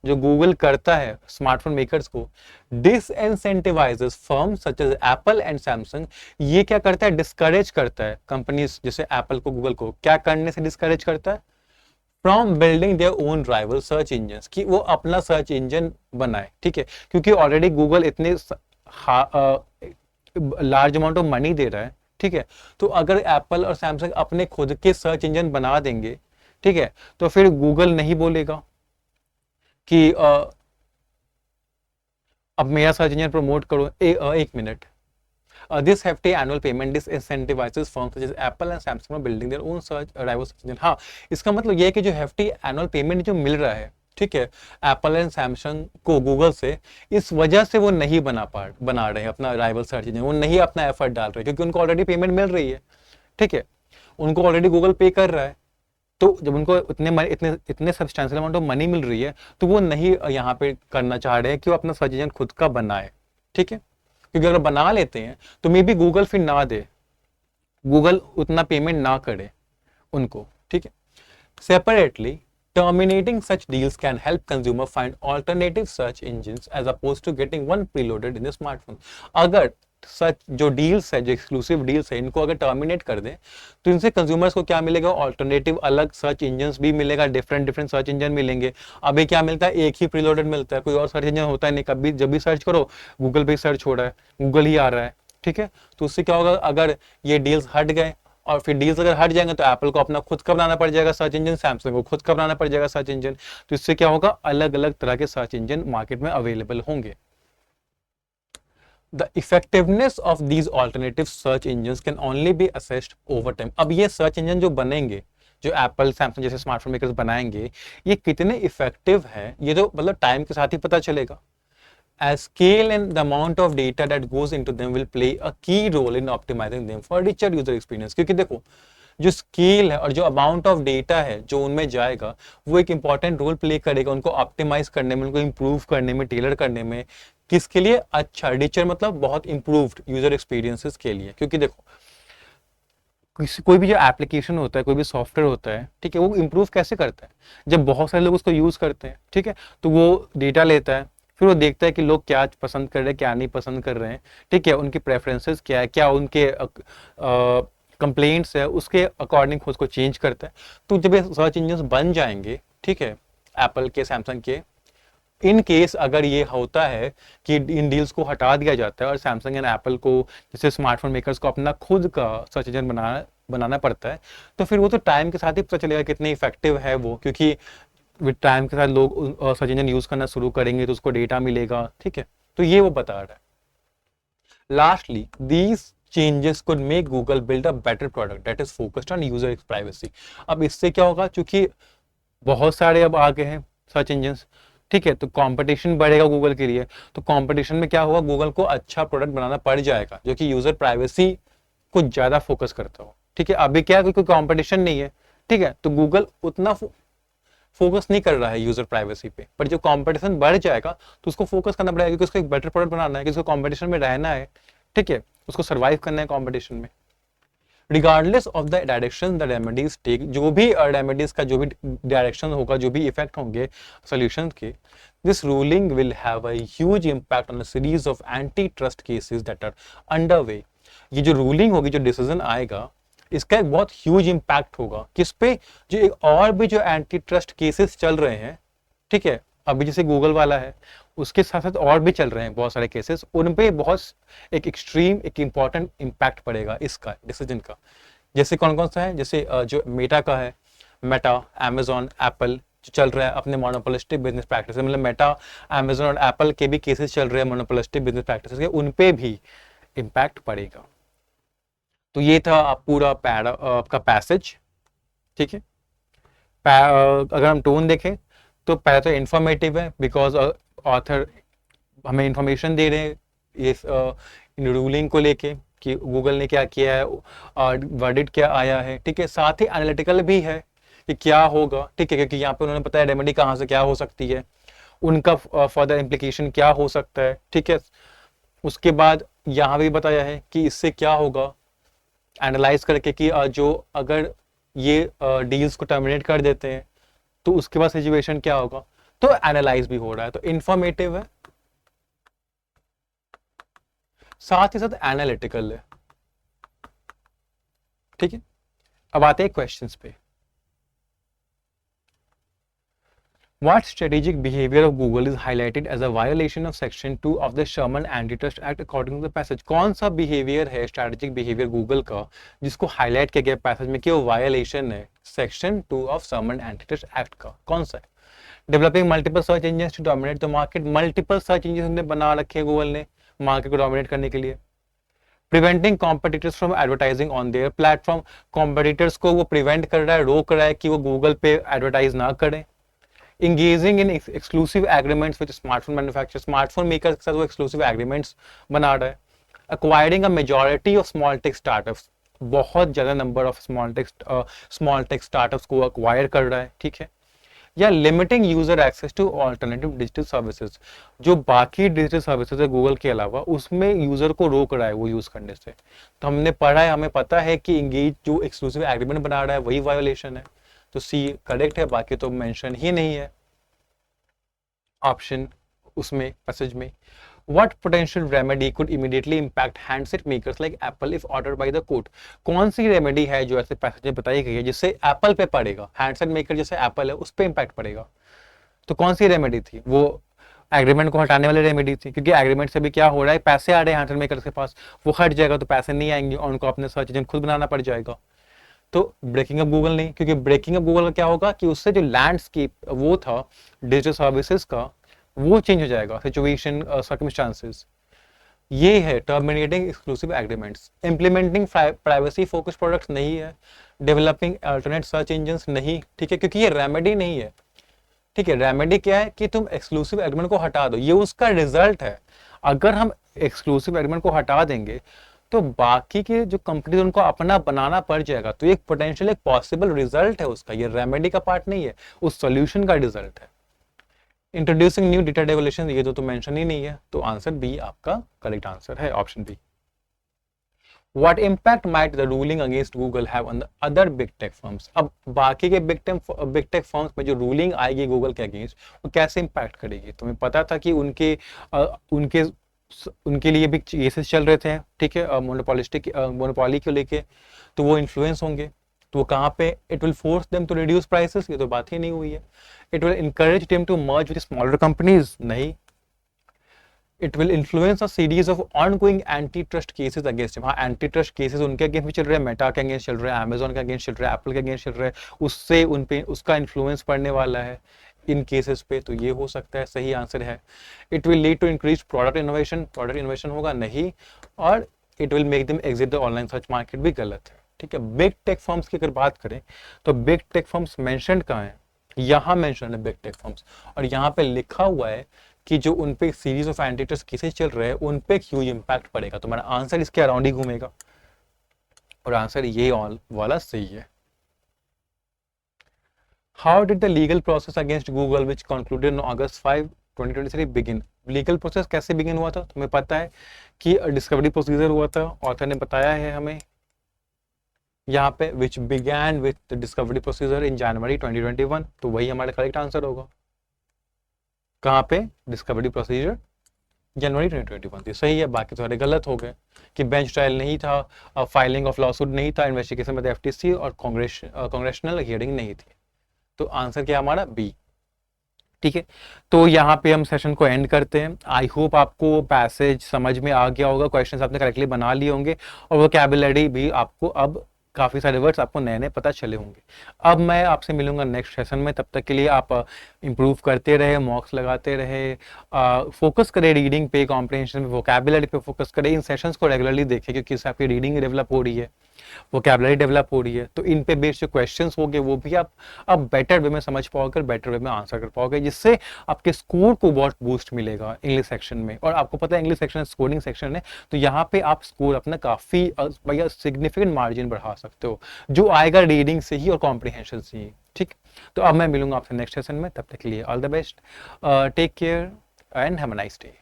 जो गूगल करता है स्मार्टफोन मेकर्स को, disincentivizes firm such as Apple and Samsung. ये क्या करता है, डिस्करेज करता है कंपनीज जैसे एप्पल को, गूगल को क्या करने से डिस्करेज करता है, from building their own rival search engine, कि वो अपना सर्च इंजन बनाए। ठीक है, क्योंकि ऑलरेडी गूगल इतने लार्ज अमाउंट ऑफ मनी दे रहा है। ठीक है। तो अगर एप्पल और सैमसंग अपने खुद के सर्च इंजन बना देंगे, ठीक है, तो फिर गूगल नहीं बोलेगा कि अब मेरा सर्च इंजन प्रमोट करो। एक minute. This hefty annual payment disincentivizes firms such as Apple and Samsung from building their own rival search engine। हाँ, इसका मतलब यह है कि जो hefty annual payment जो मिल रहा है, ठीक है, एप्पल एंड सैमसंग को गूगल से, इस वजह से वो नहीं बना रहे हैं अपना राइवल सर्च इंजन, वो नहीं अपना एफर्ट डाल रहे क्योंकि उनको ऑलरेडी पेमेंट मिल रही है, ठीक है, उनको ऑलरेडी गूगल पे कर रहा है। तो जब उनको इतने इतने सब्सटेंशियल अमाउंट ऑफ मनी मिल रही है, तो वो नहीं यहाँ पे करना चाह रहे हैं कि वो अपना सर्च इंजन खुद का बनाए, ठीक है, क्योंकि अगर बना लेते हैं तो मे बी गूगल फिर ना दे, गूगल उतना पेमेंट ना करे उनको, ठीक है। Separately, terminating such deals can help consumer find alternative search engines as opposed to getting one preloaded in the smartphone। अगर सच जो डील्स है, जो एक्सक्लूसिव डील्स है, इनको अगर टर्मिनेट कर दें तो इनसे कंज्यूमर्स को क्या मिलेगा, ऑल्टरनेटिव अलग सर्च इंजन भी मिलेगा, डिफरेंट डिफरेंट सर्च इंजन मिलेंगे। अभी क्या मिलता है, एक ही प्रीलोडेड मिलता है, कोई और सर्च इंजन होता है नहीं, कभी जब भी सर्च करो गूगल पे सर्च हो रहा है, गूगल ही आ रहा है, ठीक है। तो उससे क्या होगा, अगर ये डील्स हट गए और फिर डील्स अगर हट जाएंगे तो एप्पल को अपना खुद का बनाना पड़ जाएगा सर्च इंजन, सैमसंग को खुद का बनाना पड़ जाएगा सर्च इंजन। तो इससे क्या होगा, अलग अलग तरह के सर्च इंजन मार्केट में अवेलेबल होंगे। The effectiveness of these alternative search engines can only be assessed over time। अब ये सर्च इंजन जो बनेंगे, जो एप्पल सैमसंग जैसे स्मार्टफोन मेकर्स बनाएंगे, ये कितने इफेक्टिव हैं, ये तो मतलब टाइम के साथ ही पता चलेगा। As scale and the amount of data that goes into them will play a key role in optimizing them for richer user experience। क्योंकि देखो, जो स्केल है और जो अमाउंट ऑफ डेटा है जो उनमें जाएगा, वो एक इंपॉर्टेंट रोल प्ले करेगा उनको ऑप्टिमाइज करने में, उनको इंप्रूव करने में, टेलर करने में। किसके लिए, अच्छा रिचर मतलब बहुत इंप्रूव्ड यूजर एक्सपीरियंसेस के लिए। क्योंकि देखो, कोई भी जो एप्लीकेशन होता है, कोई भी सॉफ्टवेयर होता है, ठीक है, वो इंप्रूव कैसे करता है, जब बहुत सारे लोग उसको यूज करते हैं, ठीक है, तो वो डेटा लेता है, फिर वो देखता है कि लोग क्या पसंद कर रहे हैं, क्या नहीं पसंद कर रहे हैं, ठीक है, उनकी प्रेफरेंसेस क्या है, क्या उनके कंप्लेंट्स है, उसके अकॉर्डिंग उसको चेंज करता है। तो जब ये सर्च इंजन बन जाएंगे, ठीक है, एप्पल के, सैमसंग के, इन केस अगर ये होता है कि इन डील्स को हटा दिया जाता है और सैमसंग एंड एप्पल को, जैसे स्मार्टफोन मेकर्स को अपना खुद का सर्च इंजन बनाना पड़ता है, तो फिर वो तो टाइम के साथ ही पता चलेगा कितने इफेक्टिव है वो, क्योंकि विद टाइम के साथ लोग सर्च इंजन यूज करना शुरू करेंगे तो उसको डेटा मिलेगा, ठीक है। तो ये वो बता रहा है। Lastly, these changes could make Google build a better product that is focused on user privacy। अब इससे क्या होगा, क्योंकि बहुत सारे अब आ गए हैं सर्च इंजन, ठीक है, तो कंपटीशन बढ़ेगा गूगल के लिए, तो कंपटीशन में क्या होगा, गूगल को अच्छा प्रोडक्ट बनाना पड़ जाएगा जो कि यूजर प्राइवेसी को ज्यादा फोकस करता हो, ठीक है। अभी क्या है, कोई कंपटीशन नहीं है, ठीक है, तो गूगल उतना फोकस नहीं कर रहा है यूजर प्राइवेसी पे, पर जो कंपटीशन बढ़ जाएगा तो उसको फोकस करना पड़ेगा, क्योंकि उसको एक बेटर प्रोडक्ट बनाना है, किसी को कंपटीशन में रहना है, ठीक है, उसको सर्वाइव करना है कंपटीशन में। Regardless of the direction the remedies take, जो भी रेमेडीज का जो भी डायरेक्शन होगा, जो भी इफेक्ट होंगे सॉल्यूशन के, this ruling will have a huge impact on a series of anti trust cases that are under way. ये जो रूलिंग होगी, जो डिसीजन आएगा, इसका एक बहुत ह्यूज इंपैक्ट होगा किस पे, जो एक और भी जो एंटी ट्रस्ट केसेस चल रहे हैं, ठीक है, अभी जैसे गूगल वाला है, उसके साथ साथ और भी चल रहे हैं बहुत सारे केसेस, उन पे बहुत एक एक्सट्रीम, एक इंपॉर्टेंट इंपैक्ट पड़ेगा इसका डिसीजन का। जैसे कौन कौन सा है, जैसे जो मेटा का है, मेटा, अमेजॉन, एप्पल, जो चल रहा है अपने मोनोपोलिस्टिक बिजनेस प्रैक्टिस, मतलब मेटा, अमेजॉन और एप्पल के भी केसेस चल रहे हैं मोनोपोलिस्टिक बिजनेस प्रैक्टिस के, उन पे भी इंपैक्ट पड़ेगा। तो ये था आप पूरा आपका पैसेज, ठीक है। अगर हम टोन देखें तो पहले तो इंफॉर्मेटिव है, बिकॉज ऑथर हमें इंफॉर्मेशन दे रहे हैं ये इन रूलिंग को लेके कि गूगल ने क्या किया है और वर्डिट क्या आया है, ठीक है। साथ ही एनालिटिकल भी है कि क्या होगा, ठीक है, क्योंकि यहाँ पे उन्होंने बताया रेमेडी कहाँ से क्या हो सकती है, उनका फर्दर इम्प्लीकेशन क्या हो सकता है, ठीक है। उसके बाद यहाँ भी बताया है कि इससे क्या होगा, एनालाइज करके कि जो अगर ये डील्स को टर्मिनेट कर देते हैं तो उसके बाद सिचुएशन क्या होगा, तो एनालाइज भी हो रहा है, तो इंफॉर्मेटिव है, साथ ही साथ एनालिटिकल है, ठीक है। अब आते हैं क्वेश्चंस पे। What strategic behavior of Google is highlighted as a violation of Section 2 of the Sherman Antitrust Act according to the passage? कौन सा behavior है strategic behavior Google का जिसको highlight किया गया passage में कि वो violation है Section 2 of Sherman Antitrust Act का? कौन सा है? Developing multiple search engines to dominate the market. Multiple search engines उन्होंने बना रखे हैं Google ने market को dominate करने के लिए. Preventing competitors from advertising on their platform. Competitors को वो prevent कर रहा है, रोक रहा है कि वो Google पे advertise ना करें. Engaging in exclusive agreements with smartphone manufacturers. Smartphone makers के साथ वो exclusive agreements बना रहा है. Acquiring a majority of small tech startups. बहुत ज़्यादा number of small tech startups को acquire कर रहा है, ठीक है. या limiting user access to alternative digital services. जो बाकी डिजिटल सर्विसेज है गूगल के अलावा उसमें यूजर को रोक रहा है वो यूज करने से. तो हमने पढ़ा है, हमें पता है कि इंगेज जो एक्सक्लूसिव एग्रीमेंट बना रहा है वही वायोलेशन है. तो सी करेक्ट है, बाकी तो मेंशन ही नहीं है ऑप्शन उसमें पैसेज में. What potential remedy could immediately impact handset makers like Apple if ordered by the court? कौन सी रेमेडी है जो ऐसे पैसेज में बताई गई है जिससे एप्पल पे पड़ेगा, हैंडसेट मेकर जैसे एप्पल है उस पे इम्पैक्ट पड़ेगा? तो कौन सी रेमेडी थी? वो एग्रीमेंट को हटाने वाली रेमेडी थी, क्योंकि एग्रीमेंट से भी क्या हो रहा है, पैसे आ रहे हैं हैंडसेट मेकर के पास, वो हट जाएगा तो पैसे नहीं आएंगे और उनको अपने सर्च इंजन खुद बनाना पड़ जाएगा. तो ब्रेकिंग अप गूगल नहीं, क्योंकि ब्रेकिंग अप गूगल का क्या होगा कि उससे जो लैंडस्केप वो था डिजिटल सर्विसेज का वो चेंज हो जाएगा, सिचुएशन सर्कमस्टांसेस. ये है terminating exclusive agreements. Implementing privacy focus products नहीं है. डेवलपिंग अल्टरनेट सर्च इंजन्स नहीं, ठीक है, क्योंकि ये रेमेडी नहीं है. ठीक है, रेमेडी क्या है कि तुम एक्सक्लूसिव एग्रीमेंट को हटा दो, ये उसका रिजल्ट है. अगर हम एक्सक्लूसिव एग्रीमेंट को हटा देंगे तो बाकी के जो कंपनी उनको अपना बनाना पड़ जाएगा. तो एक पोटेंशियल एक पॉसिबल रिजल्ट है उसका, ये रेमेडी का पार्ट नहीं है, उस सॉल्यूशन का रिजल्ट है. इंट्रोड्यूसिंग न्यू डेटा रेगुलेशन, ये तो मेंशन ही नहीं है, तो आंसर बी आपका करेक्ट आंसर है, option B. What impact might the ruling against Google have on the other big tech firms? अब बाकी के big tech firms में जो रूलिंग आएगी गूगल के अगेंस्ट वो कैसे इम्पैक्ट करेगी? तुम्हें पता था कि उनके लिए भी केसेस चल रहे थे, ठीक है, मोनोपोली को लेके, तो वो इन्फ्लुएंस होंगे. तो वो कहाँ पे? It will force them to reduce prices, ये तो बात ही नहीं हुई है. It will encourage them to merge with smaller companies, नहीं. It will influence a series of ongoing anti trust cases against him. हाँ, एंटी ट्रस्ट केसेस उनके अगेंस्ट भी चल रहे हैं, मेटा के अगेंस्ट चल रहे हैं, अमेजोन के अगेंस्ट चल रहे हैं, एप्पल के अगेंस्ट चल रहे हैं, उससे उन पे उसका इन्फ्लुएंस पड़ने वाला है इन केसेस पे. तो ये हो सकता है, सही आंसर है. It will lead to increase product innovation होगा, नहीं. और it will make them exit the online search market, भी गलत है. ठीक है, बिग टेक फर्म्स की अगर बात करें तो बिग टेक फर्म्स मेंशन्ड कहाँ है? यहाँ मेंशन है बिग टेक फर्म्स, और यहाँ पे लिखा हुआ है कि जो उन पे सीरीज ऑफ एंटीट्रस्ट केसेस चल रहे हैं उन पे ह्यूज इंपैक्ट पड़ेगा. तो मेरा आंसर इसके अराउंड ही घूमेगा, और आंसर ये वाला सही है. How did the legal process against Google which concluded on August 5, 2023 begin? Legal process कैसे बिगिन हुआ था? तुम्हें पता है कि डिस्कवरी प्रोसीजर हुआ था, ऑथर ने बताया है हमें यहाँ पे, which began with the discovery procedure in January 2021. तो वही हमारा करेक्ट आंसर होगा. कहाँ पे? डिस्कवरी प्रोसीजर जनवरी 2021 थी, सही है. बाकी सारे गलत हो गए कि बेंच ट्रायल नहीं था, फाइलिंग ऑफ लॉसूट नहीं था, इन्वेस्टिगेशन में एफटीसी और कांग्रेशनल हियरिंग नहीं थी. तो आंसर क्या हमारा? बी. ठीक है, तो यहाँ पे हम सेशन को एंड करते हैं. आई होप आपको पैसेज समझ में आ गया होगा, क्वेश्चंस आपने करेक्टली बना लिए होंगे, और वोकैबुलरी भी आपको अब काफ़ी सारे वर्ड्स आपको नए नए पता चले होंगे. अब मैं आपसे मिलूंगा नेक्स्ट सेशन में. तब तक के लिए आप इम्प्रूव करते रहे, मॉक्स लगाते रहे, फोकस करें रीडिंग पे, कॉम्प्रिहेंशन पे, वोकैबुलरी पे फोकस करें. इन सेशंस को रेगुलरली देखें, क्योंकि इससे आपकी रीडिंग डेवलप हो रही है, वोकैबुलरी डेवलप हो रही है. तो इन पे बेस्ड जो क्वेश्चंस होंगे वो भी आप अब बेटर वे में समझ पाओगे, बेटर वे में आंसर कर पाओगे, जिससे आपके स्कोर को बहुत बूस्ट मिलेगा इंग्लिश सेक्शन में. और आपको पता है इंग्लिश सेक्शन स्कोरिंग सेक्शन है, तो यहाँ पे आप स्कोर अपना काफ़ी भैया सिग्निफिकेंट मार्जिन बढ़ा सकते हो, जो आएगा रीडिंग से ही और कॉम्प्रिहेंशन से ही. ठीक, तो अब मैं मिलूंगा आपसे नेक्स्ट सेशन में. तब तक के लिए all the best, take care and have a nice day.